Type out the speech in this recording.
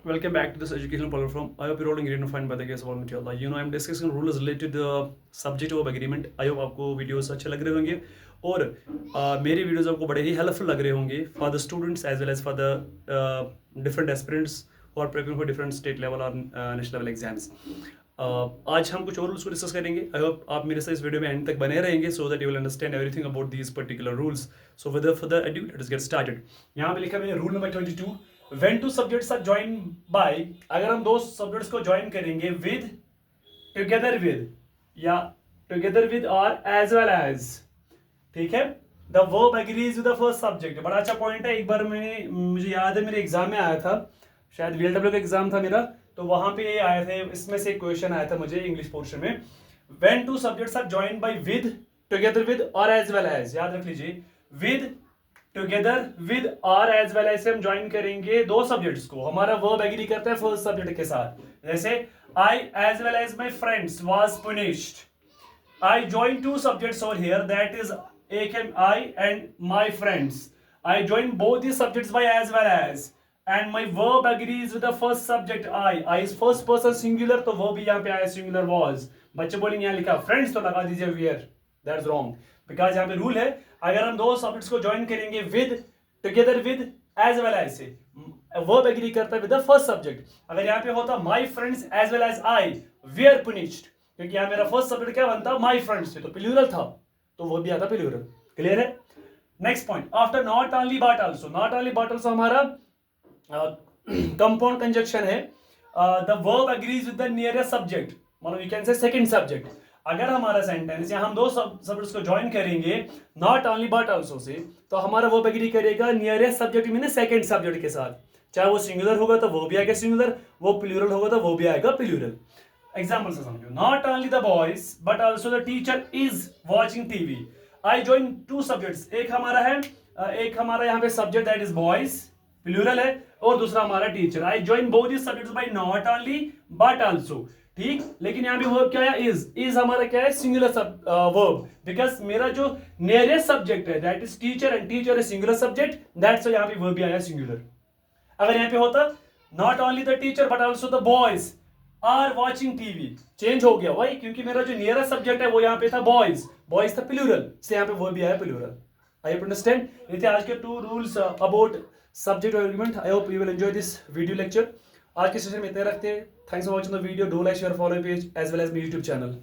Welcome back to this educational platform. I hope you're all doing fine by the grace of Almighty Allah. I'm discussing rules related to the subject of agreement. I hope आपको videos अच्छे लग रहे होंगे और मेरे videos आपको बड़े ही helpful लग रहे होंगे for the students as well as for the different aspirants और preparing for different state level और नेशनल लेवल एग्जाम्स. आज हम कुछ और रूल्स को डिस्कस करेंगे. आई होप आप मेरे साथ इस वीडियो में एंड तक बने रहेंगे so that you will understand everything about these particular rules. So without further ado let's get started. यहाँ पे लिखा मैंने rule number 22. When two subjects are joined by, अगर हम दो subjects को join करेंगे with, together with या together with or as well as, ठीक है, the verb agrees with the first subject. बड़ा अच्छा पॉइंट है. एक बार मुझे याद है मेरे एग्जाम में आया था, शायद VLW का एग्जाम था मेरा, तो वहां पे आए थे, इसमें से क्वेश्चन आया था मुझे इंग्लिश पोर्शन में. When two subjects are joined by with, together with or as well as, याद रख लीजिए, with, टुगेदर विद और एज वेल एज हम ज्वाइन करेंगे दो सब्जेक्ट्स को. हमारा वर्ब एग्री करता है फर्स्ट सब्जेक्ट के साथ. जैसे I as well as my friends was punished. I join two subjects over here, that is एक है I and my friends. I join both the subjects by as well as and my verb agrees with the first subject I. I is first person singular, तो वो भी यहाँ पे आया singular was. बच्चे बोलेंगे यहाँ लिखा फ्रेंड्स, तो लगा दीजिए where. That is wrong because यहाँ पे रूल है अगर हम दो सब्जेक्ट्स को ज्वाइन करेंगे with, together with, as well as से, वर्ब एग्री करता है विद द फर्स्ट सब्जेक्ट. अगर यहाँ पे होता my friends as well as I were punished, क्योंकि यहाँ मेरा फर्स्ट सब्जेक्ट क्या बनता माय फ्रेंड्स से, तो प्लूरल था, तो वो भी आता प्लूरल. क्लियर है. Next point, after not only but also. Not only but also हमारा कंपाउंड कंजक्शन है. The verb agrees with the nearest subject, मतलब you can say second subject. अगर हमारा सेंटेंस या हम दो सब्जेक्ट्स को ज्वाइन करेंगे not only but also say, तो हमारा वर्ब एग्री करेगा nearest subject mean second subject के साथ. चाहे वो सिंगुलर होगा तो वो भी आएगा सिंगुलर, वो प्लूरल होगा तो वो भी आएगा प्लूरल. एग्जांपल से समझो, not only the boys but also the teacher is watching TV. I join two subjects. एक हमारा यहाँ पे subject that is boys plural है, और दूसरा हमारा teacher. I join both this subjects by not only but also. ठीक, लेकिन यहाँ भी वर्ब क्या है, इज हमारा क्या है, सिंगुलर वर्ब, बिकॉज मेरा जो नियरेस्ट सब्जेक्ट है that is teacher and teacher is singular subject, that's यहाँ पे वर्ब भी आया सिंगुलर. अगर यहाँ पे होता not only the teacher but also the boys are watching TV, change हो गया भाई, क्योंकि मेरा जो नियरेस्ट सब्जेक्ट है वो यहाँ पे था बॉयज था प्लूरल, से यहाँ पे वर्ब भी आया प्लूरल. I hope understand. ये थे आज के टू रूल्स अबाउट सब्जेक्ट और argument. I hope you will enjoy this video lecture. आज के सेशन में इतने रखते हैं. Thanks for watching the video. Do like share follow page as well as my YouTube channel.